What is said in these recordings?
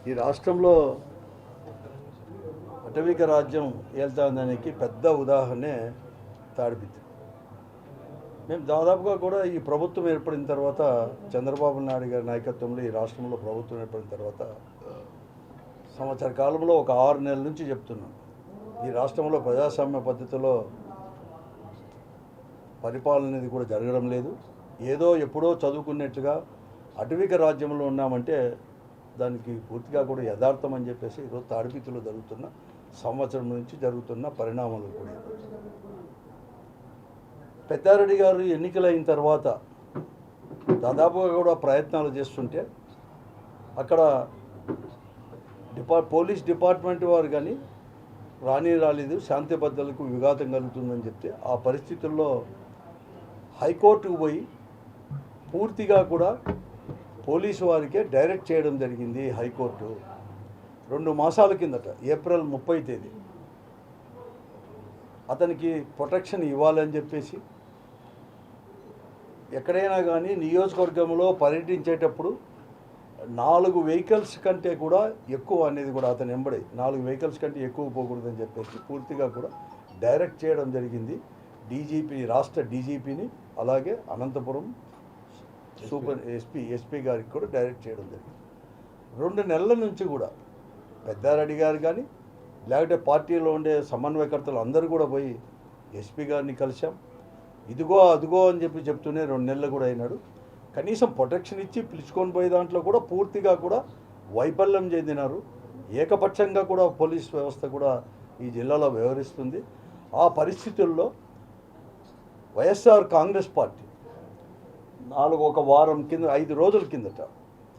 ఈ రాష్ట్రంలో అటవిక రాజ్యం ఏళ్తాందానికి పెద్ద ఉదాహరణే తాడిపిత్తి. మేము దాదాపుగా కూడా ఈ ప్రభుత్వం ఏర్పడిన తర్వాత, చంద్రబాబు నాయుడు గారి నాయకత్వంలో ఈ రాష్ట్రంలో ప్రభుత్వం ఏర్పడిన తర్వాత సంవత్సర కాలంలో ఒక 6 నెలల నుంచి చెప్తున్నాం, ఈ రాష్ట్రంలో ప్రజాస్వామ్య పద్ధతిలో పరిపాలన అనేది కూడా జరగడం లేదు. ఏదో ఎప్పుడో చదువుకున్నట్టుగా అటవిక రాజ్యంలో ఉన్నామంటే దానికి పూర్తిగా కూడా యథార్థం అని చెప్పేసి ఈరోజు తాడిపిత్తిలో జరుగుతున్న సంవత్సరం నుంచి జరుగుతున్న పరిణామాలు కూడా. పెద్దారెడ్డి గారు ఎన్నికలైన తర్వాత దాదాపుగా కూడా ప్రయత్నాలు చేస్తుంటే అక్కడ పోలీస్ డిపార్ట్మెంట్ వారు కానీ రాలేదు, శాంతి భద్రతలకు విఘాతం కలుగుతుందని చెప్తే ఆ పరిస్థితుల్లో హైకోర్టుకు పోయి పూర్తిగా కూడా పోలీసు వారికే డైరెక్ట్ చేయడం జరిగింది. హైకోర్టు 2 మాసాల కిందట ఏప్రిల్ 30 తేదీ అతనికి ప్రొటెక్షన్ ఇవ్వాలని చెప్పేసి, ఎక్కడైనా కానీ నియోజకవర్గంలో పర్యటించేటప్పుడు 4 వెహికల్స్ కంటే కూడా ఎక్కువ అనేది కూడా అతను వెంబడి 4 వెహికల్స్ కంటే ఎక్కువ పోకూడదని చెప్పేసి పూర్తిగా కూడా డైరెక్ట్ చేయడం జరిగింది. డీజీపీ, రాష్ట్ర డీజీపీని, అలాగే అనంతపురం సూపర్ ఎస్పీ గారికి కూడా డైరెక్ట్ చేయడం జరిగింది. 2 నెలల నుంచి కూడా పెద్దారెడ్డి గారు కానీ లేకపోతే పార్టీలో ఉండే సమన్వయకర్తలు అందరూ కూడా పోయి ఎస్పీ గారిని కలిసాం. ఇదిగో అదిగో అని చెప్తూనే 2 నెలలు కూడా అయినాడు. కనీసం ప్రొటెక్షన్ ఇచ్చి పిలుచుకొని పోయే దాంట్లో కూడా పూర్తిగా కూడా వైఫల్యం చెందినారు. ఏకపక్షంగా కూడా పోలీస్ వ్యవస్థ కూడా ఈ జిల్లాలో వ్యవహరిస్తుంది. ఆ పరిస్థితుల్లో వైఎస్ఆర్ కాంగ్రెస్ పార్టీ ఒక వారం కింద 5 రోజుల కిందట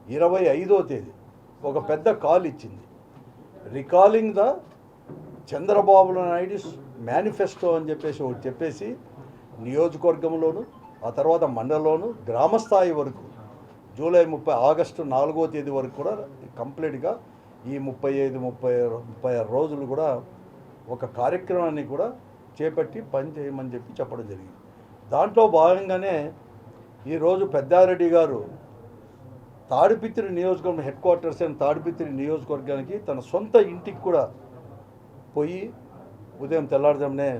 25వ తేదీ ఒక పెద్ద కాల్ ఇచ్చింది. Recalling the Chandrababu Naidu manifesto అని చెప్పేసి నియోజకవర్గంలోను, ఆ తర్వాత మండలంలోను, గ్రామస్థాయి వరకు జూలై 30 ఆగస్టు 4వ తేదీ వరకు కూడా కంప్లీట్గా ఈ 35-36 రోజులు కూడా ఒక కార్యక్రమాన్ని కూడా చేపట్టి పని చేయమని చెప్పడం జరిగింది. దాంట్లో భాగంగానే ఈరోజు పెద్దారెడ్డి గారు తాడిపిత్రి నియోజకవర్గం హెడ్ క్వార్టర్స్ అయిన తాడిపిత్రి నియోజకవర్గానికి తన సొంత ఇంటికి కూడా పోయి ఉదయం తెల్లారుజామునే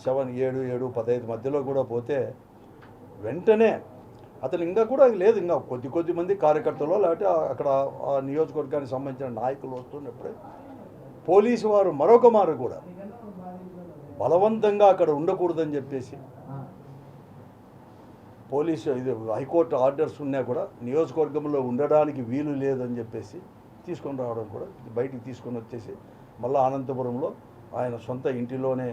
7-15 మధ్యలో కూడా పోతే వెంటనే అతను ఇంకా కూడా లేదు, ఇంకా కొద్ది మంది కార్యకర్తలు లేకపోతే అక్కడ ఆ నియోజకవర్గానికి సంబంధించిన నాయకులు వస్తున్నప్పుడే పోలీసు వారు మరొక మారు కూడా బలవంతంగా అక్కడ ఉండకూడదని చెప్పేసి, పోలీసు హైకోర్టు ఆర్డర్స్ ఉన్నా కూడా నియోజకవర్గంలో ఉండడానికి వీలు లేదని చెప్పేసి తీసుకొని రావడం కూడా, బయటికి తీసుకొని వచ్చేసి మళ్ళీ అనంతపురంలో ఆయన సొంత ఇంటిలోనే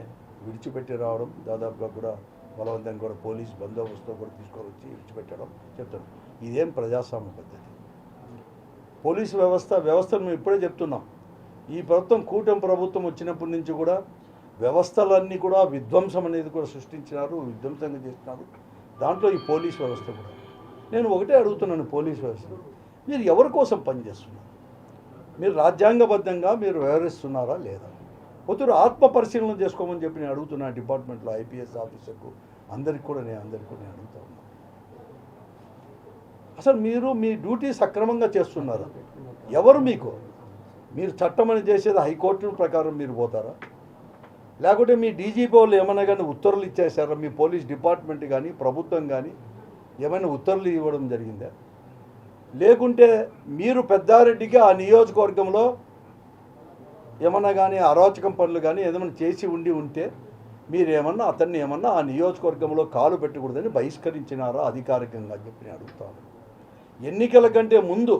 విడిచిపెట్టి రావడం, దాదాపుగా కూడా బలవంతంగా కూడా పోలీస్ బందోబస్తుతో కూడా తీసుకొని వచ్చి విడిచిపెట్టడం చెప్తాను. ఇదేం ప్రజాస్వామ్య పద్ధతి? పోలీసు వ్యవస్థను మేము ఇప్పుడే చెప్తున్నాం. ఈ కూటమి ప్రభుత్వం వచ్చినప్పటి నుంచి కూడా వ్యవస్థలన్నీ కూడా విధ్వంసం అనేది కూడా సృష్టించినారు, విధ్వంసంగా చేస్తున్నారు. దాంట్లో ఈ పోలీస్ వ్యవస్థ కూడా. నేను ఒకటే అడుగుతున్నాను, పోలీస్ వ్యవస్థ మీరు ఎవరి కోసం పనిచేస్తున్నారు? మీరు రాజ్యాంగబద్ధంగా మీరు వ్యవహరిస్తున్నారా లేదా? ఒత్తురు ఆత్మ పరిశీలన చేసుకోమని చెప్పి నేను అడుగుతున్నాను. డిపార్ట్మెంట్లో ఐపీఎస్ ఆఫీసర్కు అందరికి కూడా నేను అడుగుతా ఉన్నాను. అసలు మీరు మీ డ్యూటీ సక్రమంగా చేస్తున్నారా? ఎవరు మీరు చట్టం అని చేసేది హైకోర్టు ప్రకారం మీరు పోతారా? లేకుంటే మీ డీజీపీ వాళ్ళు ఏమైనా కానీ ఉత్తర్వులు ఇచ్చేసారా? మీ పోలీస్ డిపార్ట్మెంట్ కానీ ప్రభుత్వం కానీ ఏమైనా ఉత్తర్వులు ఇవ్వడం జరిగిందా? లేకుంటే మీరు పెద్దారెడ్డికి ఆ నియోజకవర్గంలో ఏమన్నా కానీ అరాచకం పనులు కానీ ఏదైనా చేసి ఉంటే మీరేమన్నా అతన్ని ఏమన్నా ఆ నియోజకవర్గంలో కాలు పెట్టకూడదని బహిష్కరించినారా అధికారికంగా అని చెప్పి నేను అడుగుతాను. ఎన్నికల కంటే ముందు,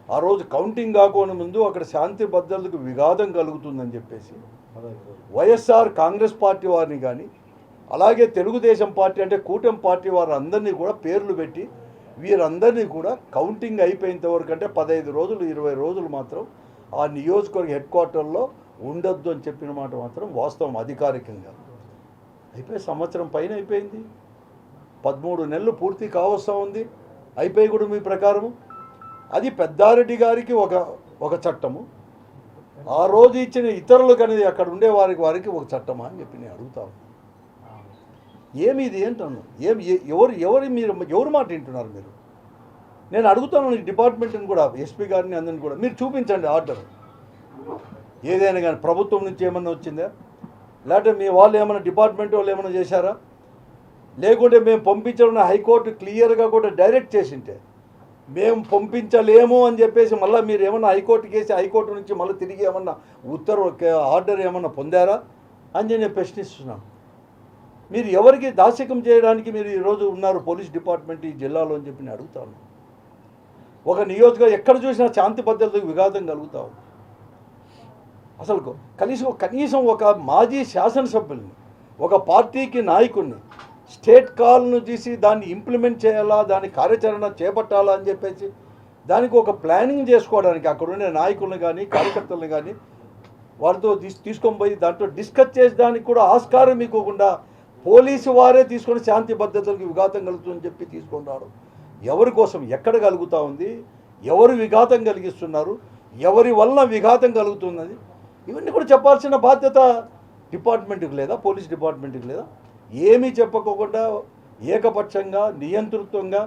ఆ రోజు కౌంటింగ్ కాకుండా ముందు అక్కడ శాంతి భద్రతలకు విఘాతం కలుగుతుందని చెప్పేసి వైఎస్ఆర్ కాంగ్రెస్ పార్టీ వారిని కానీ అలాగే తెలుగుదేశం పార్టీ అంటే కూటమి పార్టీ వారు అందరినీ కూడా పేర్లు పెట్టి వీరందరినీ కూడా కౌంటింగ్ అయిపోయేంత వరకు అంటే 15 రోజులు 20 రోజులు మాత్రం ఆ నియోజకవర్గ హెడ్ క్వార్టర్లో ఉండొద్దు అని చెప్పిన మాట మాత్రం వాస్తవం. అధికారికంగా సంవత్సరం పైన అయిపోయింది, 13 నెలలు పూర్తి కావస్తూ ఉంది. అయిపోయి కూడా మీ ప్రకారము అది పెద్దారెడ్డి గారికి ఒక చట్టము, ఆ రోజు ఇచ్చిన ఇతరులకు అనేది అక్కడ ఉండే వారికి ఒక చట్టమా అని చెప్పి నేను అడుగుతాను. ఏమి ఇది ఏంటన్నా? ఎవరు మాట వింటున్నారు మీరు? నేను అడుగుతాను ఈ డిపార్ట్మెంట్ని కూడా, ఎస్పీ గారిని అందరిని కూడా, మీరు చూపించండి ఆర్డర్ ఏదైనా కానీ ప్రభుత్వం నుంచి ఏమన్నా వచ్చిందా, లేకపోతే మీ వాళ్ళు ఏమైనా డిపార్ట్మెంట్ వాళ్ళు ఏమైనా చేశారా, లేకుంటే మేము పంపించడం హైకోర్టు క్లియర్గా కూడా డైరెక్ట్ చేసింటే మేము పంపించలేము అని చెప్పేసి మళ్ళీ మీరు ఏమన్నా హైకోర్టుకి వేసి హైకోర్టు నుంచి మళ్ళీ తిరిగి ఏమన్నా ఉత్తర్వు ఆర్డర్ ఏమన్నా పొందారా అని నేను ప్రశ్నిస్తున్నాను. మీరు ఎవరికి దాస్యకం చేయడానికి మీరు ఈరోజు ఉన్నారు పోలీస్ డిపార్ట్మెంట్ ఈ జిల్లాలో అని చెప్పి నేను అడుగుతాను. ఒక నియోజకవర్గం ఎక్కడ చూసినా శాంతి భద్రతకు విఘాతం కలుగుతావు. అసలు కనీసం ఒక మాజీ శాసనసభ్యుల్ని, ఒక పార్టీకి నాయకుడిని స్టేట్ కాల్ను తీసి దాన్ని ఇంప్లిమెంట్ చేయాలా, దాని కార్యాచరణ చేపట్టాలా అని చెప్పేసి దానికి ఒక ప్లానింగ్ చేసుకోవడానికి అక్కడ ఉండే నాయకులను కానీ కార్యకర్తలను కానీ వారితో తీసుకొని పోయి దాంట్లో డిస్కస్ చేసేదానికి కూడా ఆస్కారం ఇవ్వకుండా పోలీసు వారే తీసుకొని శాంతి భద్రతలకు విఘాతం కలుగుతుందని చెప్పి తీసుకున్నారు. ఎవరి కోసం ఎక్కడ కలుగుతూ ఉంది, ఎవరు విఘాతం కలిగిస్తున్నారు, ఎవరి వల్ల విఘాతం కలుగుతున్నది, ఇవన్నీ కూడా చెప్పాల్సిన బాధ్యత డిపార్ట్మెంట్కి లేదా, పోలీస్ డిపార్ట్మెంట్కి లేదా? ఏమీ చెప్పకోకుండా ఏకపక్షంగా నియంతృత్వంగా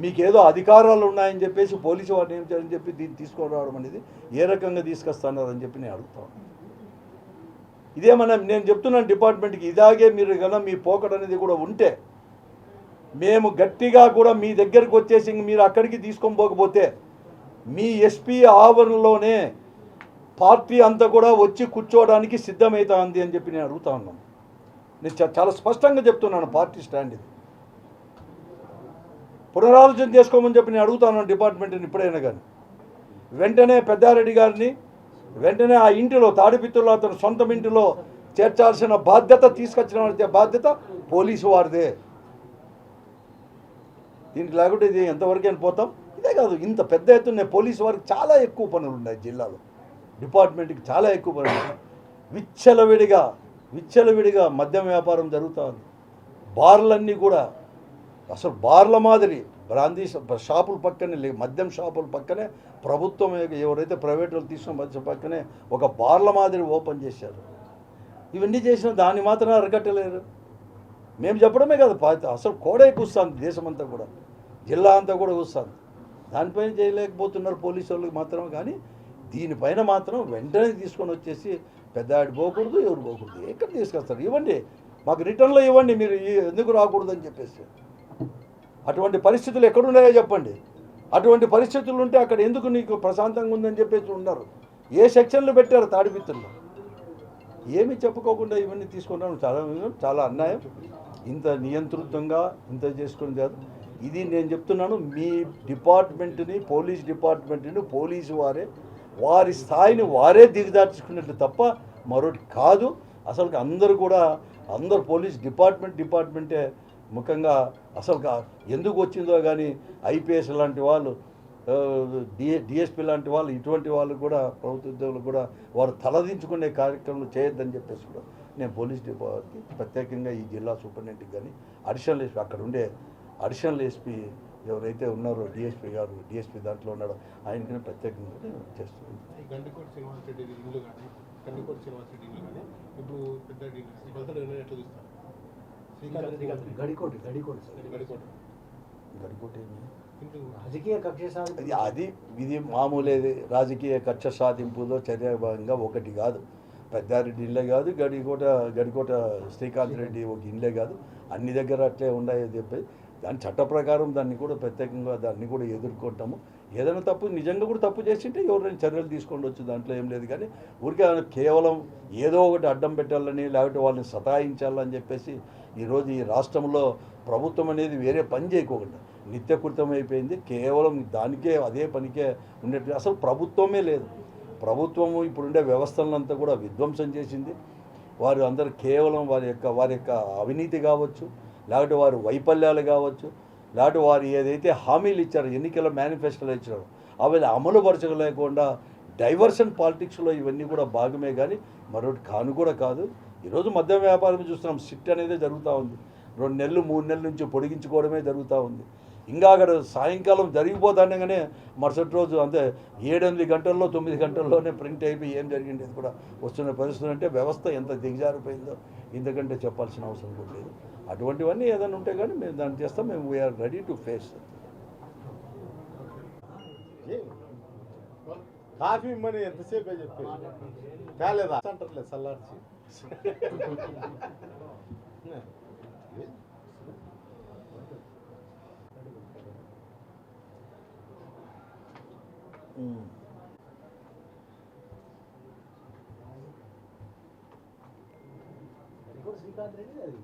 మీకేదో అధికారాలు ఉన్నాయని చెప్పేసి పోలీసు వారిని ఏం చేయాలని చెప్పి దీన్ని తీసుకొని రావడం అనేది ఏ రకంగా తీసుకొస్తున్నారని చెప్పి నేను అడుగుతాను. ఇదేమన్నా నేను చెప్తున్నాను డిపార్ట్మెంట్కి, ఇలాగే మీరు కన్నా మీ పోకడ అనేది కూడా ఉంటే మేము గట్టిగా కూడా మీ దగ్గరికి వచ్చేసి మీరు అక్కడికి తీసుకొని పోకపోతే మీ ఎస్పీ ఆవరణలోనే పార్టీ అంతా కూడా వచ్చి కూర్చోవడానికి సిద్ధమవుతుంది అని చెప్పి నేను అడుగుతా ఉన్నాను. నేను చాలా స్పష్టంగా చెప్తున్నాను పార్టీ స్టాండ్ ఇది. పునరాలోచన చేసుకోమని చెప్పి నేను అడుగుతాను డిపార్ట్మెంట్ని ఇప్పుడైనా కానీ. వెంటనే పెద్దారెడ్డి గారిని వెంటనే ఆ ఇంటిలో తాడిపిత్తుల్లో అతను సొంత ఇంటిలో చేర్చాల్సిన బాధ్యత, తీసుకొచ్చిన బాధ్యత పోలీసు వారిదే. దీనికి లేకుంటే ఇది ఎంతవరకు పోతాం. ఇదే కాదు, ఇంత పెద్ద ఎత్తున పోలీసు వారికి చాలా ఎక్కువ పనులు ఉన్నాయి జిల్లాలో, డిపార్ట్మెంట్కి చాలా ఎక్కువ పనులు. విచ్చలవిడిగా మద్యం వ్యాపారం జరుగుతూ ఉంది. బార్లన్నీ కూడా అసలు బార్ల మాదిరి బ్రాందీ షాపుల పక్కనే, మద్యం షాపుల పక్కనే ప్రభుత్వం ఎవరైతే ప్రైవేట్ వాళ్ళు తీసుకున్న మద్యం పక్కనే ఒక బార్ల మాదిరి ఓపెన్ చేశారు. ఇవన్నీ చేసిన దాన్ని మాత్రం అరగట్టలేరు. మేము చెప్పడమే కదా, అసలు కోడే కూస్తుంది, దేశమంతా కూడా జిల్లా అంతా కూడా కూస్తుంది. దానిపైన చేయలేకపోతున్నారు పోలీసు వాళ్ళకి మాత్రం. కానీ దీనిపైన మాత్రం వెంటనే తీసుకొని వచ్చేసి పెద్ద ఆడి పోకూడదు, ఎవరు పోకూడదు, ఎక్కడ తీసుకొస్తారు, ఇవ్వండి మాకు రిటర్న్లో ఇవ్వండి, మీరు ఎందుకు రాకూడదని చెప్పేసి. అటువంటి పరిస్థితులు ఎక్కడున్నాయో చెప్పండి. అటువంటి పరిస్థితులు ఉంటే అక్కడ ఎందుకు నీకు ప్రశాంతంగా ఉందని చెప్పేసి ఉన్నారు. ఏ సెక్షన్లు పెట్టారు తాడిపిత్తుల్లో, ఏమీ చెప్పుకోకుండా ఇవన్నీ తీసుకున్నాను. చాలా అన్యాయం. ఇంత నియంతృత్వంగా ఇంత చేసుకుని కాదు ఇది. నేను చెప్తున్నాను, మీ డిపార్ట్మెంట్ని, పోలీస్ డిపార్ట్మెంట్ని పోలీసు వారే వారి స్థాయిని వారే దిగదార్చుకున్నట్లు తప్ప మరొకటి కాదు. అసలు అందరూ పోలీస్ డిపార్ట్మెంటే ముఖ్యంగా అసలు ఎందుకు వచ్చిందో కానీ ఐపీఎస్ లాంటి వాళ్ళు, డిఎస్పీ లాంటి వాళ్ళు, ఇటువంటి వాళ్ళు కూడా ప్రభుత్వ ఉద్యోగులు కూడా వారు తలదించుకునే కార్యక్రమాలు చేయొద్దని చెప్పేసి కూడా నేను పోలీస్ డిపార్ట్మెంట్ ప్రత్యేకంగా ఈ జిల్లా సూపరింటెండెంట్ కానీ అడిషనల్ ఎస్పీ, అక్కడ ఉండే అడిషనల్ ఎస్పీ ఎవరైతే ఉన్నారో డిఎస్పీ గారు, డిఎస్పీ దాంట్లో ఉన్నాడో ఆయనకి ప్రత్యేకంగా చేస్తుంది. ఇది మామూలేది. రాజకీయ కక్ష సాధింపులో చర్య భాగంగా ఒకటి కాదు, పెద్దారెడ్డి ఇళ్ళే కాదు, గడికోట శ్రీకాంత్ రెడ్డి ఒక ఇళ్ళే కాదు, అన్ని దగ్గర అట్లే ఉన్నాయని చెప్పి దాని చట్ట ప్రకారం దాన్ని కూడా ప్రత్యేకంగా దాన్ని కూడా ఎదుర్కొంటాము. ఏదైనా తప్పు నిజంగా కూడా తప్పు చేసింటే ఎవరైనా చర్యలు తీసుకోవచ్చు, దాంట్లో ఏం లేదు. కానీ ఊరికే కేవలం ఏదో ఒకటి అడ్డం పెట్టాలని, లేకపోతే వాళ్ళని సతాయించాలని చెప్పేసి ఈరోజు ఈ రాష్ట్రంలో ప్రభుత్వం అనేది వేరే పని చేయకోకుండా నిత్యకృతమైపోయింది. కేవలం దానికే అదే పనికే ఉండేట్టు అసలు ప్రభుత్వమే లేదు. ప్రభుత్వము ఇప్పుడుండే వ్యవస్థలంతా కూడా విధ్వంసం చేసింది. వారు అందరూ కేవలం వారి యొక్క అవినీతి కావచ్చు, లేకపోతే వారి వైఫల్యాలు కావచ్చు, లేకపోతే వారు ఏదైతే హామీలు ఇచ్చారో, ఎన్నికల మేనిఫెస్టోలో ఇచ్చారో అవి అమలుపరచలేకుండా డైవర్షన్ పాలిటిక్స్లో ఇవన్నీ కూడా భాగమే కానీ మరొకటి కాను కూడా కాదు. ఈరోజు మద్యం వ్యాపారం చూస్తున్నాం, సిట్ అనేది జరుగుతూ ఉంది. 2 నెలలు 3 నెలల నుంచి పొడిగించుకోవడమే జరుగుతూ ఉంది. ఇంకా అక్కడ సాయంకాలం జరిగిపోతానే మరుసటి రోజు అంతే 7-8 గంటల్లో 9 గంటల్లోనే ప్రింట్ అయిపోయి ఏం జరిగింది కూడా వస్తున్న పరిస్థితులు. అంటే వ్యవస్థ ఎంత దిగజారిపోయిందో ఇంతకంటే చెప్పాల్సిన అవసరం కూడా లేదు. అటువంటివన్నీ ఏదైనా ఉంటే కానీ మేము దాన్ని చేస్తాం. మేము we are ready to face. Coffee ఇమ్మని ఎంతసేపే చెప్పేది తేలేదా అంటారులే చల్లార్చి శ్రీకాంత్ రెడ్డి అది